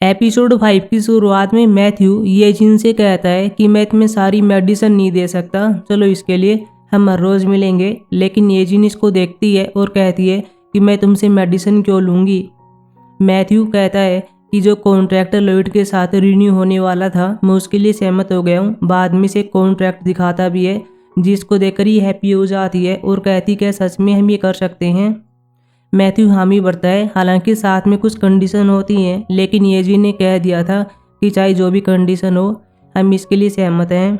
Episode 5 की शुरुआत में मैथ्यू येजिन से कहता है कि मैं तुम्हें सारी मेडिसिन नहीं दे सकता, चलो इसके लिए हम हर रोज़ मिलेंगे। लेकिन येजिन इसको देखती है और कहती है कि मैं तुमसे मेडिसिन क्यों लूँगी। मैथ्यू कहता है कि जो कॉन्ट्रैक्ट लॉयड के साथ रिन्यू होने वाला था मैं उसके लिए सहमत हो गया हूँ। बाद में से कॉन्ट्रैक्ट दिखाता भी है जिसको देखकर ही हैप्पी हो जाती है और कहती कि सच में हम ये कर सकते हैं। मैथ्यू हामी भरता है, हालांकि साथ में कुछ कंडीशन होती हैं, लेकिन येजिन ने कह दिया था कि चाहे जो भी कंडीशन हो हम इसके लिए सहमत हैं।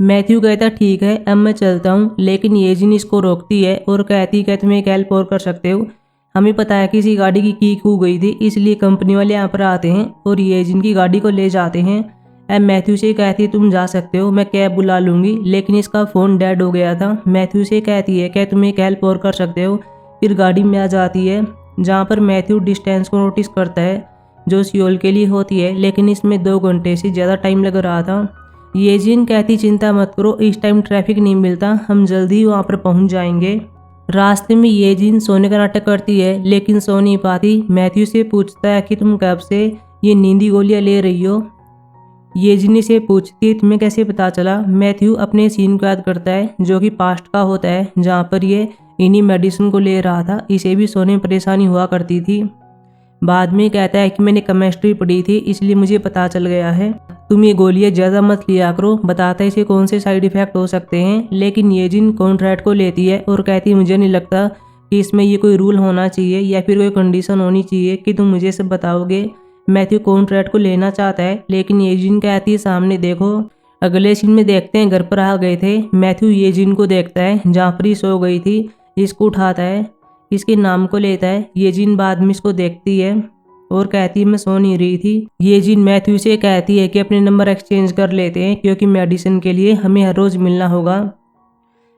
मैथ्यू कहता ठीक है अब मैं चलता हूँ, लेकिन येजिन इसको रोकती है और कहती कि तुम एक हेल्प और कर सकते हो। हमें पता है किसी गाड़ी की खो गई थी, इसलिए कंपनी वाले यहाँ पर आते हैं और येजिन की गाड़ी को ले जाते हैं। अब मैथ्यू से कहती तुम जा सकते हो, मैं कैब बुला लूँगी, लेकिन इसका फ़ोन डेड हो गया था। मैथ्यू से कहती है कि तुम एक हेल्प और कर सकते हो। फिर गाड़ी में आ जाती है जहाँ पर मैथ्यू डिस्टेंस को नोटिस करता है जो सियोल के लिए होती है, लेकिन इसमें 2 घंटे से ज़्यादा टाइम लग रहा था। येजिन कहती चिंता मत करो, इस टाइम ट्रैफिक नहीं मिलता, हम जल्दी ही वहाँ पर पहुँच जाएंगे। रास्ते में येजिन सोने का नाटक करती है लेकिन सो नहीं पाती। मैथ्यू से पूछता है कि तुम कब से ये नींदी गोलियाँ ले रही हो। येजिन से पूछती है तुम्हें कैसे पता चला। मैथ्यू अपने सीन को याद करता है जो कि पास्ट का होता है जहाँ पर ये इन्हीं मेडिसिन को ले रहा था। इसे भी सोने में परेशानी हुआ करती थी। बाद में कहता है कि मैंने केमिस्ट्री पढ़ी थी इसलिए मुझे पता चल गया है, तुम ये गोलियां ज़्यादा मत लिया करो। बताता है इसे कौन से साइड इफ़ेक्ट हो सकते हैं, लेकिन येजिन कॉन्ट्रैक्ट को लेती है और कहती मुझे नहीं लगता कि इसमें ये कोई रूल होना चाहिए या फिर कोई कंडीशन होनी चाहिए कि तुम मुझे सब बताओगे। मैथ्यू कॉन्ट्रैक्ट को लेना चाहता है लेकिन येजिन कहती है सामने देखो। अगले सीन में देखते हैं घर पर आ गए थे। मैथ्यू येजिन को देखता है जहाँ पर ही सो गई थी, इसको उठाता है, इसके नाम को लेता है। येजिन बाद में इसको देखती है और कहती है मैं सो नहीं रही थी। येजिन मैथ्यू से कहती है कि अपने नंबर एक्सचेंज कर लेते हैं क्योंकि मेडिसिन के लिए हमें हर रोज़ मिलना होगा।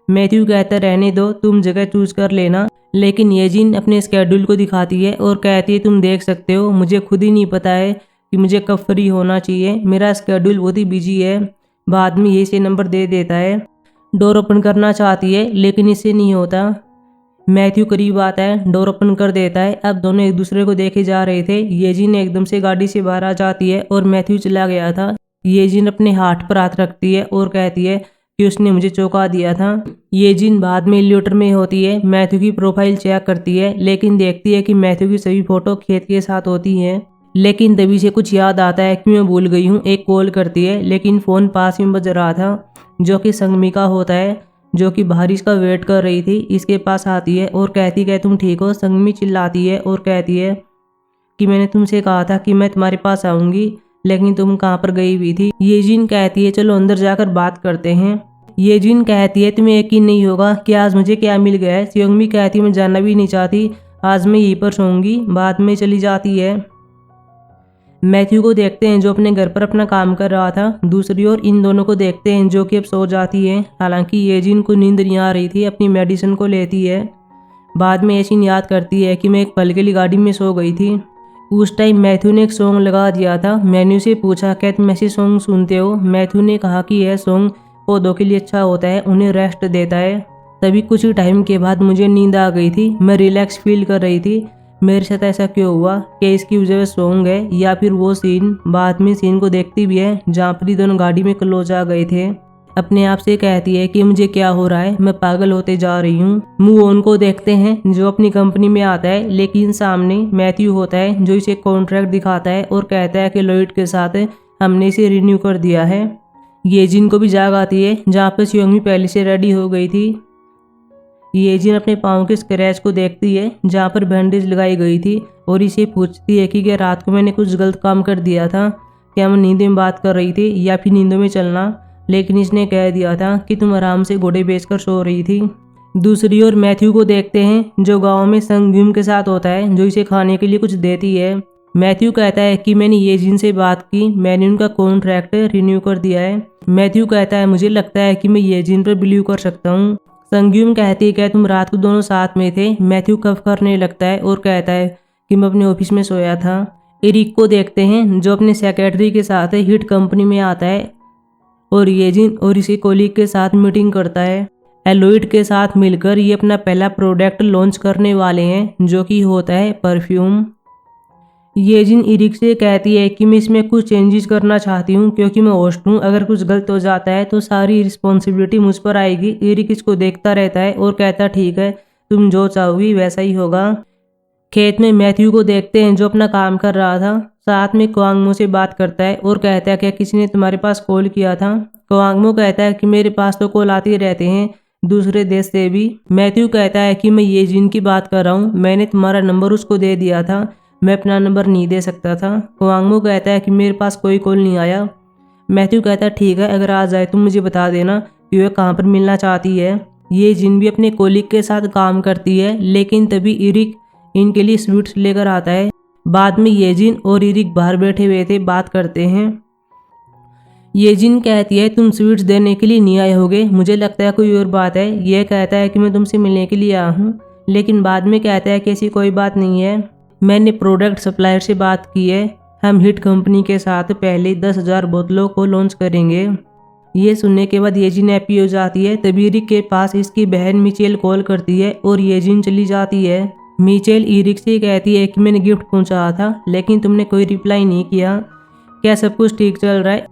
मैथ्यू कहता रहने दो, तुम जगह चूज कर लेना, लेकिन येजिन अपने स्केड्यूल को दिखाती है और कहती है तुम देख सकते हो, मुझे खुद ही नहीं पता है कि मुझे कब फ्री होना चाहिए, मेरा स्केड्यूल बहुत ही बिजी है। बाद में ये से नंबर दे देता है। डोर ओपन करना चाहती है लेकिन इससे नहीं होता। मैथ्यू करीब आता है, डोर ओपन कर देता है। अब दोनों एक दूसरे को देखे जा रहे थे। येजिन एकदम से गाड़ी से बाहर आ जाती है और मैथ्यू चला गया था। येजिन अपने हाथ पर हाथ रखती है और कहती है कि उसने मुझे चौंका दिया था। येजिन बाद में एलिवेटर में होती है, मैथ्यू की प्रोफाइल चेक करती है लेकिन देखती है कि मैथ्यू की सभी फोटो खेत के साथ होती हैं। लेकिन तभी से कुछ याद आता है कि मैं भूल गई हूँ। एक कॉल करती है लेकिन फ़ोन पास में बज रहा था जो कि संगमिका होता है जो कि बारिश का वेट कर रही थी। इसके पास आती है और कहती है तुम ठीक हो। संगमी चिल्लाती है और कहती है कि मैंने तुमसे कहा था कि मैं तुम्हारे पास आऊँगी लेकिन तुम कहाँ पर गई हुई थी। येजिन कहती है चलो अंदर जाकर बात करते हैं। येजिन कहती है तुम्हें यकीन नहीं होगा कि आज मुझे क्या मिल गया है। संगमी कहती है मैं जानना भी नहीं चाहती, आज मैं यहीं पर सोऊंगी। बाद में चली जाती है। मैथ्यू को देखते हैं जो अपने घर पर अपना काम कर रहा था। दूसरी ओर इन दोनों को देखते हैं जो कि अब सो जाती है। हालांकि येजिन को नींद नहीं आ रही थी, अपनी मेडिसिन को लेती है। बाद में येजिन याद करती है कि मैं एक पल के लिए गाड़ी में सो गई थी। उस टाइम मैथ्यू ने एक सॉन्ग लगा दिया था। मैन्यू से पूछा क्या तुम ऐसे सॉन्ग सुनते हो। मैथ्यू ने कहा कि यह सॉन्ग पौधों के लिए अच्छा होता है, उन्हें रेस्ट देता है। तभी कुछ ही टाइम के बाद मुझे नींद आ गई थी, मैं रिलैक्स फील कर रही थी। मेरे साथ ऐसा क्यों हुआ, क्या इसकी वजह से सॉन्ग है या फिर वो सीन। बाद में सीन को देखती भी है जहाँ पर ही दोनों गाड़ी में क्लोज आ गए थे। अपने आप से कहती है कि मुझे क्या हो रहा है, मैं पागल होते जा रही हूँ। मूव ऑन को देखते हैं जो अपनी कंपनी में आता है लेकिन सामने मैथ्यू होता है जो इसे कॉन्ट्रैक्ट दिखाता है और कहता है कि लॉयड के साथ हमने इसे रिन्यू कर दिया है। येजिन को भी जाग आती है जहाँ पर संगमी पहले से रेडी हो गई थी। येजिन अपने पाँव के स्क्रैच को देखती है जहाँ पर बैंडेज लगाई गई थी और इसे पूछती है कि क्या रात को मैंने कुछ गलत काम कर दिया था, क्या मैं नींद में बात कर रही थी या फिर नींदों में चलना। लेकिन इसने कह दिया था कि तुम आराम से घोड़े बेचकर सो रही थी। दूसरी ओर मैथ्यू को देखते हैं जो गाँव में संगम के साथ होता है जो इसे खाने के लिए कुछ देती है। मैथ्यू कहता है कि मैंने येजिन से बात की, मैंने उनका कॉन्ट्रैक्ट रिन्यू कर दिया है। मैथ्यू कहता है मुझे लगता है कि मैं येजिन पर बिलीव कर सकता हूँ। संगम कहती है क्या तुम रात को दोनों साथ में थे। मैथ्यू कफ करने लगता है और कहता है कि मैं अपने ऑफिस में सोया था। एरिक को देखते हैं जो अपने सेक्रेटरी के साथ हिट कंपनी में आता है और येजिन और इसी कोलीग के साथ मीटिंग करता है। एलोइड के साथ मिलकर ये अपना पहला प्रोडक्ट लॉन्च करने वाले हैं जो कि होता है परफ्यूम। ये जिन इरिक से कहती है कि मैं इसमें कुछ चेंजेस करना चाहती हूँ क्योंकि मैं होस्ट हूँ, अगर कुछ गलत हो जाता है तो सारी रिस्पॉन्सिबिलिटी मुझ पर आएगी। इरिक इसको देखता रहता है और कहता ठीक है, तुम जो चाहोगी वैसा ही होगा। खेत में मैथ्यू को देखते हैं जो अपना काम कर रहा था। साथ में क्वांगमो से बात करता है और कहता है क्या किसी ने तुम्हारे पास कॉल किया था। क्वांगमो कहता है कि मेरे पास तो कॉल आते रहते हैं दूसरे देश से भी। मैथ्यू कहता है कि मैं ये जिन की बात कर रहा हूँ, मैंने तुम्हारा नंबर उसको दे दिया था, मैं अपना नंबर नहीं दे सकता था। क्वांगमो कहता है कि मेरे पास कोई कॉल नहीं आया। मैथ्यू कहता है ठीक है, अगर आ जाए तो मुझे बता देना कि वह कहाँ पर मिलना चाहती है। ये जिन भी अपने कोलिग के साथ काम करती है, लेकिन तभी इरिक इनके लिए स्वीट्स लेकर आता है। बाद में ये जिन और इरिक बाहर बैठे हुए थे, बात करते हैं। ये जिन कहती है तुम स्वीट्स देने के लिए नहीं आए होगे, मुझे लगता है कोई और बात है। यह कहता है कि मैं तुमसे मिलने के लिए आया हूँ, लेकिन बाद में कहता है कि ऐसी कोई बात नहीं है, मैंने प्रोडक्ट सप्लायर से बात की है, हम हिट कंपनी के साथ पहले 10,000 बोतलों को लॉन्च करेंगे। ये सुनने के बाद येजिन हैप्पी हो जाती है। तभी इरिक के पास इसकी बहन मिचेल कॉल करती है और येजिन चली जाती है। मिचेल इरिक से कहती है कि मैंने गिफ्ट पहुंचाया था, लेकिन तुमने कोई रिप्लाई नहीं किया, क्या सब कुछ ठीक चल रहा है।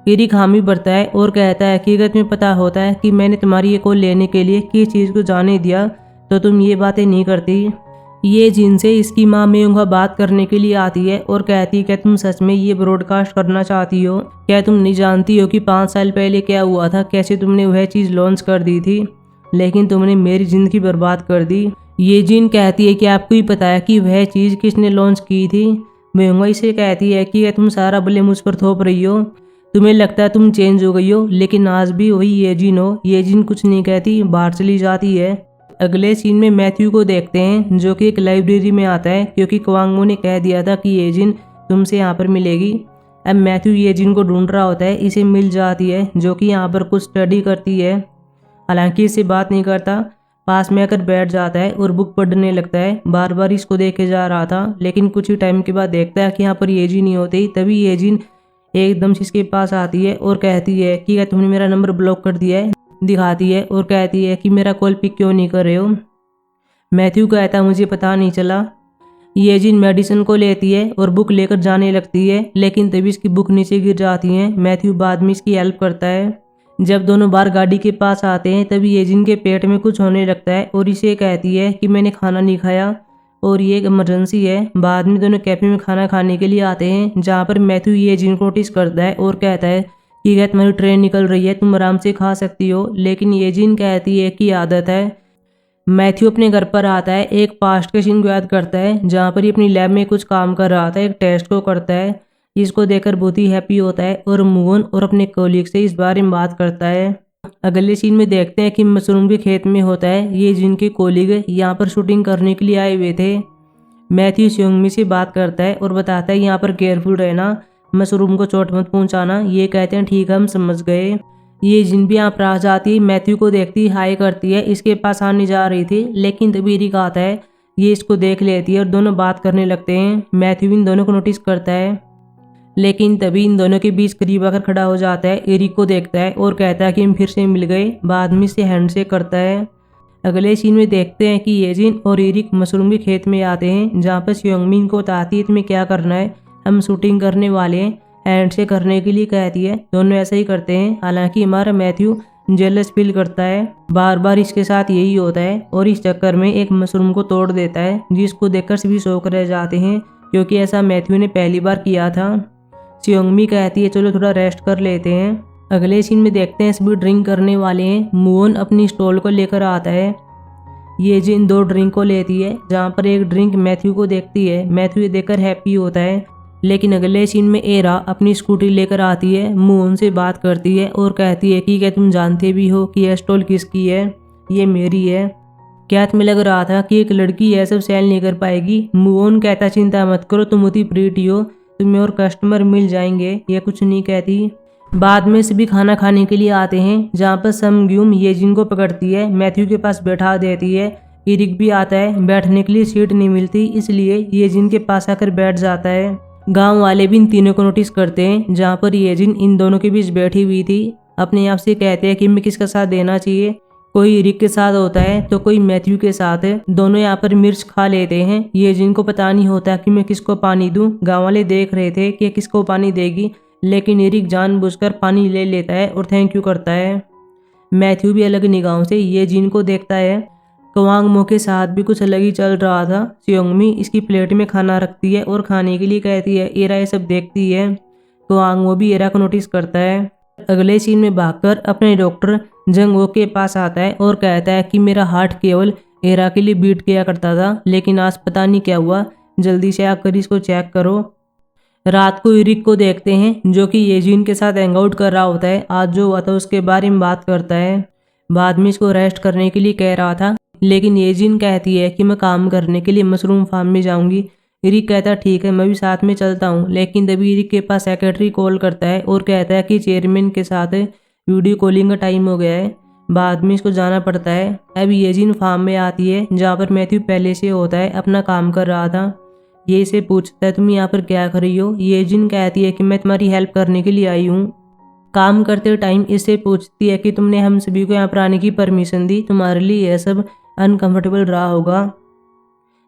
इरिक हामी भरता है और कहता है कि अगर तुम्हें पता होता है कि मैंने तुम्हारी ये कॉल लेने के लिए किस चीज़ को जाने दिया तो तुम ये बातें नहीं करती। ये जिनसे इसकी माँ मेयुंगा बात करने के लिए आती है और कहती है क्या तुम सच में ये ब्रॉडकास्ट करना चाहती हो, क्या तुम नहीं जानती हो कि 5 साल पहले क्या हुआ था, कैसे तुमने वह चीज़ लॉन्च कर दी थी, लेकिन तुमने मेरी ज़िंदगी बर्बाद कर दी। ये जिन कहती है कि आपको ही पता है कि वह चीज़ किसने लॉन्च की थी। मेयुंगा इसे कहती है कि तुम सारा बल्ले मुझ पर थोप रही हो, तुम्हें लगता है तुम चेंज हो गई हो, लेकिन आज भी वही येजिन हो। येजिन कुछ नहीं कहती, बाहर चली जाती है। अगले सीन में मैथ्यू को देखते हैं जो कि एक लाइब्रेरी में आता है क्योंकि क्वांगमो ने कह दिया था कि येजिन तुमसे यहाँ पर मिलेगी। अब मैथ्यू येजिन को ढूंढ रहा होता है, इसे मिल जाती है जो कि यहाँ पर कुछ स्टडी करती है। हालांकि इससे बात नहीं करता, पास में आकर बैठ जाता है और बुक पढ़ने लगता है। बार बार इसको देखे जा रहा था, लेकिन कुछ ही टाइम के बाद देखता है कि यहाँ पर येजिन नहीं होती। तभी येजिन एकदम से इसके पास आती है और कहती है कि क्या तुमने मेरा नंबर ब्लॉक कर दिया है। दिखाती है और कहती है कि मेरा कॉल पिक क्यों नहीं कर रहे हो। मैथ्यू कहता है मुझे पता नहीं चला। ये जिन मेडिसिन को लेती है और बुक लेकर जाने लगती है, लेकिन तभी इसकी बुक नीचे गिर जाती है। मैथ्यू बाद में इसकी हेल्प करता है। जब दोनों बार गाड़ी के पास आते हैं तभी ये जिन के पेट में कुछ होने लगता है और इसे कहती है कि मैंने खाना नहीं खाया और ये एक इमरजेंसी है। बाद में दोनों कैफे में खाना खाने के लिए आते हैं, जहाँ पर मैथ्यू ये जिन को नोटिस करता है और कहता है कि क्या तुम्हारी ट्रेन निकल रही है, तुम आराम से खा सकती हो, लेकिन ये जिन कहती है कि आदत है। मैथ्यू अपने घर पर आता है, एक पास्ट के सीन को याद करता है जहाँ पर ये अपनी लैब में कुछ काम कर रहा था, एक टेस्ट को करता है। इसको देखकर बहुत ही हैप्पी होता है और मूव ऑन और अपने कोलीग से इस बारे में बात करता है। अगले सीन में देखते हैं कि मशरूम के खेत में होता है। ये जिनके कोलीग यहाँ पर शूटिंग करने के लिए आए हुए थे। मैथ्यू स्योंगमी से बात करता है और बताता है यहाँ पर केयरफुल रहना, मशरूम को चोट मत पहुँचाना। ये कहते हैं ठीक है हम समझ गए। ये जिन भी यहाँ पर आ जाती है, मैथ्यू को देखती हाई करती है, इसके पास आने जा रही थी, लेकिन तभी इरिक आता है। ये इसको देख लेती है और दोनों बात करने लगते हैं। मैथ्यू इन दोनों को नोटिस करता है, लेकिन तभी इन दोनों के बीच करीब आकर खड़ा हो जाता है। इरिक को देखता है और कहता है कि हम फिर से मिल गए। बाद में से हैंडशेक करता है। अगले सीन में देखते हैं कि येजिन और इरिक मशरूम के खेत में आते हैं, जहाँ पर स्योंगमिन को बताती है तुम्हें क्या करना है, हम शूटिंग करने वाले हैं। हैंडशेक करने के लिए कहती है, दोनों ऐसा ही करते हैं। हालांकि हमारा मैथ्यू जेलस फील करता है, बार बार इसके साथ यही होता है और इस चक्कर में एक मशरूम को तोड़ देता है, जिसको देखकर सभी शौक रह जाते हैं क्योंकि ऐसा मैथ्यू ने पहली बार किया था। स्योंगमी कहती है चलो थोड़ा रेस्ट कर लेते हैं। अगले सीन में देखते हैं सभी ड्रिंक करने वाले हैं। मून अपनी स्टॉल को लेकर आता है। ये जिन 2 ड्रिंक को लेती है, जहाँ पर एक ड्रिंक मैथ्यू को देखती है। मैथ्यू ये देखकर हैप्पी होता है, लेकिन अगले सीन में एरा अपनी स्कूटी लेकर आती है, मून से बात करती है और कहती है कि क्या तुम जानते भी हो कि यह स्टॉल किसकी है, ये मेरी है। क्या तुम्हें लग रहा था कि एक लड़की यह सब सेल नहीं कर पाएगी। मून कहता चिंता मत करो, तुम उतनी प्रीटी हो, तुम्हें और कस्टमर मिल जाएंगे। यह कुछ नहीं कहती। बाद में सभी खाना खाने के लिए आते हैं, जहाँ पर समग्यूम ये जिन को पकड़ती है, मैथ्यू के पास बैठा देती है। इरिक भी आता है, बैठने के लिए सीट नहीं मिलती, इसलिए ये जिन के पास आकर बैठ जाता है। गांव वाले भी इन तीनों को नोटिस करते हैं, जहाँ पर ये जिन इन दोनों के बीच बैठी हुई थी। अपने आप से कहते हैं कि मैं किसका साथ देना चाहिए। कोई इरिक के साथ होता है तो कोई मैथ्यू के साथ है। दोनों यहाँ पर मिर्च खा लेते हैं। ये जिनको पता नहीं होता कि मैं किसको पानी दूं। गाँव वाले देख रहे थे कि किसको पानी देगी, लेकिन इरिक जानबूझकर पानी ले लेता है और थैंक यू करता है। मैथ्यू भी अलग निगाहों से ये जिन को देखता है। कवांगमो के साथ भी कुछ अलग ही चल रहा था। सियोंगमी इसकी प्लेट में खाना रखती है और खाने के लिए कहती है। एरा ये सब देखती है। कवांगमो भी एरा को नोटिस करता है। अगले सीन में भागकर अपने डॉक्टर जंगवो के पास आता है और कहता है कि मेरा हार्ट केवल एरा के लिए बीट किया करता था, लेकिन आज पता नहीं क्या हुआ, जल्दी से आकर इसको चेक करो। रात को इरिक को देखते हैं जो कि येजिन के साथ हैंग आउट कर रहा होता है। आज जो हुआ था उसके बारे में बात करता है। बाद में इसको रेस्ट करने के लिए कह रहा था, लेकिन येजिन कहती है कि मैं काम करने के लिए मशरूम फार्म में जाऊंगी। इरिक कहता है ठीक है, मैं भी साथ में चलता हूँ। लेकिन तभी इरिक के पास सेक्रेटरी कॉल करता है और कहता है कि चेयरमैन के साथ वीडियो कॉलिंग का टाइम हो गया है। बाद में इसको जाना पड़ता है। अब येजिन फार्म में आती है जहाँ पर मैथ्यू पहले से होता है, अपना काम कर रहा था। ये इसे पूछता है तुम यहाँ पर क्या कर रही हो। येजिन कहती है कि मैं तुम्हारी हेल्प करने के लिए आई हूँ। काम करते टाइम इससे पूछती है कि तुमने हम सभी को यहाँ पर आने की परमिशन दी, तुम्हारे लिए यह सब अनकंफर्टेबल रहा होगा।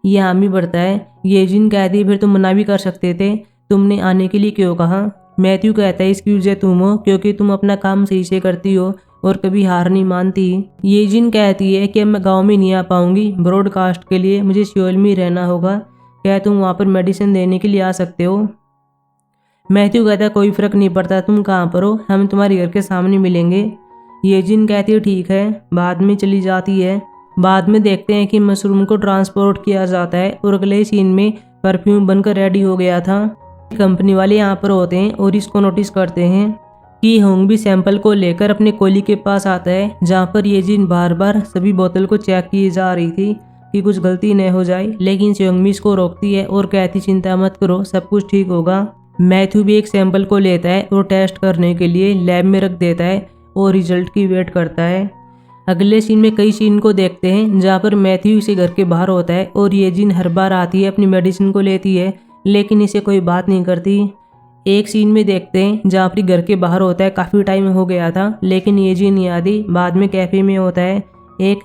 ये हामी बढ़ता है। येजिन कहती है फिर तुम मना भी कर सकते थे, तुमने आने के लिए क्यों कहा। मैथ्यू कहता है इसकी वजह तुम हो, क्योंकि तुम अपना काम सही से करती हो और कभी हार नहीं मानती। येजिन कहती है कि मैं गांव में नहीं आ पाऊंगी, ब्रॉडकास्ट के लिए मुझे सियोल में रहना होगा, क्या तुम वहाँ पर मेडिसिन देने के लिए आ सकते हो। मैथ्यू कहता है कोई फर्क नहीं पड़ता, तुम कहाँ पर हो, हम तुम्हारे घर के सामने मिलेंगे। येजिन कहती है ठीक है। बाद में चली जाती है। बाद में देखते हैं कि मशरूम को ट्रांसपोर्ट किया जाता है और अगले सीन में परफ्यूम बनकर रेडी हो गया था। कंपनी वाले यहाँ पर होते हैं और इसको नोटिस करते हैं कि होंग भी सैंपल को लेकर अपने कोली के पास आता है, जहाँ पर येजिन बार बार सभी बोतल को चेक की जा रही थी कि कुछ गलती न हो जाए। लेकिन सियोंगमी इसको रोकती है और कहती चिंता मत करो, सब कुछ ठीक होगा। मैथ्यू भी एक सैंपल को लेता है और टेस्ट करने के लिए लैब में रख देता है और रिजल्ट की वेट करता है। अगले सीन में कई सीन को देखते हैं जहाँ पर मैथ्यू इसे घर के बाहर होता है और येजिन हर बार आती है, अपनी मेडिसिन को लेती है, लेकिन इसे कोई बात नहीं करती। एक सीन में देखते हैं जहाँ पर घर के बाहर होता है, काफ़ी टाइम हो गया था लेकिन येजिन नहीं आती। बाद में कैफे में होता है, एक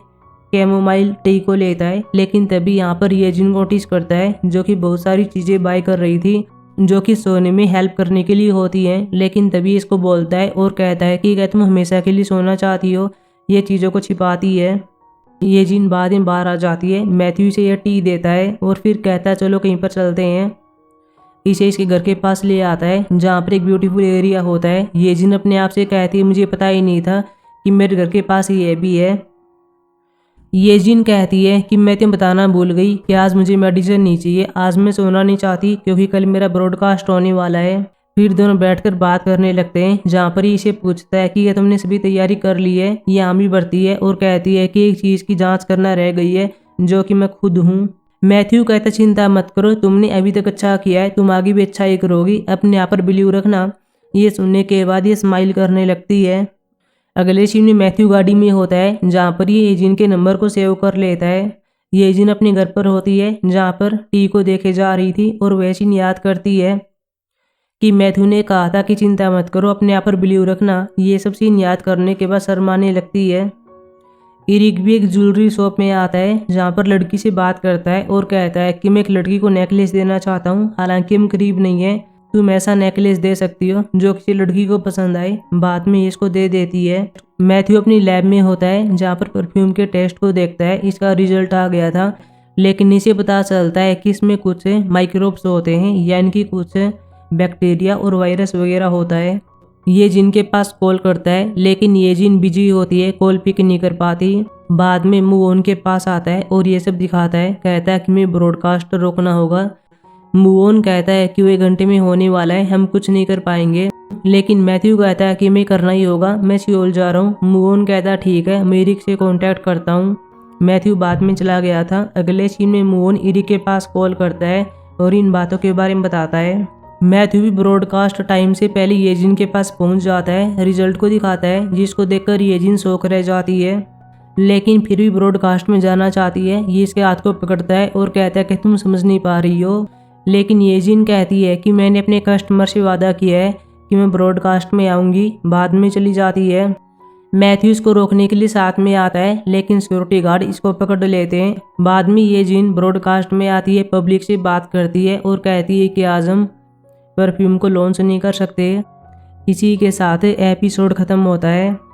कैमोमाइल टी को लेता है, लेकिन तभी यहाँ पर येजिन नोटिस करता है जो कि बहुत सारी चीज़ें बाय कर रही थी जो कि सोने में हेल्प करने के लिए होती हैं। लेकिन तभी इसको बोलता है और कहता है कि क्या तुम हमेशा के लिए सोना चाहती हो, ये चीज़ों को छिपाती है। येजिन बाद में बाहर आ जाती है, मैथ्यू से यह टी देता है और फिर कहता है चलो कहीं पर चलते हैं। इसे इसके घर के पास ले आता है जहाँ पर एक ब्यूटीफुल एरिया होता है। येजिन अपने आप से कहती है मुझे पता ही नहीं था कि मेरे घर के पास ये भी है। येजिन कहती है कि मैं तुम्हें बताना भूल गई कि आज मुझे मेडिसिन नहीं चाहिए, आज मैं सोना नहीं चाहती क्योंकि कल मेरा ब्रॉडकास्ट होने वाला है। फिर दोनों बैठकर बात करने लगते हैं जहाँ पर ही इसे पूछता है कि क्या तुमने सभी तैयारी कर ली है। ये हामी बढ़ती है और कहती है कि एक चीज़ की जांच करना रह गई है जो कि मैं खुद हूँ। मैथ्यू कहता चिंता मत करो, तुमने अभी तक अच्छा किया है, तुम आगे भी अच्छा ही करोगी, अपने आप पर बिलीव रखना। ये सुनने के बाद ये स्माइल करने लगती है। अगले सीन में मैथ्यू गाड़ी में होता है जहाँ पर ये येजिन के नंबर को सेव कर लेता है। येजिन अपने घर पर होती है जहाँ पर टी को देखे जा रही थी और वैसी याद करती है कि मैथ्यू ने कहा था कि चिंता मत करो, अपने आप पर बिलीव रखना। ये सब सीन याद करने के बाद शर्माने लगती है। इरिक भी एक ज्वेलरी शॉप में आता है जहाँ पर लड़की से बात करता है और कहता है कि मैं एक लड़की को नेकलेस देना चाहता हूँ, हालांकि हम करीब नहीं है, तुम ऐसा नेकलेस दे सकती हो जो किसी लड़की को पसंद आए। बाद में इसको दे देती है। मैथ्यू अपनी लैब में होता है जहाँ पर परफ्यूम के टेस्ट को देखता है। इसका रिजल्ट आ गया था, लेकिन इसे पता चलता है कि इसमें कुछ माइक्रोब्स होते हैं, यानी कि कुछ बैक्टीरिया और वायरस वगैरह होता है। ये जिनके पास कॉल करता है, लेकिन ये जिन बिजी होती है, कॉल पिक नहीं कर पाती। बाद में मुओन के पास आता है और ये सब दिखाता है, कहता है कि मैं ब्रॉडकास्ट रोकना होगा। मुओन कहता है कि वो 1 घंटे में होने वाला है, हम कुछ नहीं कर पाएंगे। लेकिन मैथ्यू कहता है कि मैं करना ही होगा, मैं सियोल जा रहा हूँ। मुओन कहता है ठीक है, मैं इरिक से कॉन्टैक्ट करता हूँ। मैथ्यू बाद में चला गया था। अगले सीन में मुओन इरिक के पास कॉल करता है और इन बातों के बारे में बताता है। मैथ्यू भी ब्रॉडकास्ट टाइम से पहले येजिन के पास पहुंच जाता है, रिजल्ट को दिखाता है, जिसको देखकर येजिन शौक रह जाती है, लेकिन फिर भी ब्रॉडकास्ट में जाना चाहती है। ये इसके हाथ को पकड़ता है और कहता है कि तुम समझ नहीं पा रही हो। लेकिन येजिन कहती है कि मैंने अपने कस्टमर से वादा किया है कि मैं ब्रॉडकास्ट में आऊँगी। बाद में चली जाती है। मैथ्यू इसको रोकने के लिए साथ में आता है, लेकिन सिक्योरिटी गार्ड इसको पकड़ लेते हैं। बाद में ये जिन ब्रॉडकास्ट में आती है, पब्लिक से बात करती है और कहती है कि आज हम परफ्यूम को लॉन्च नहीं कर सकते। इसी के साथ एपिसोड खत्म होता है।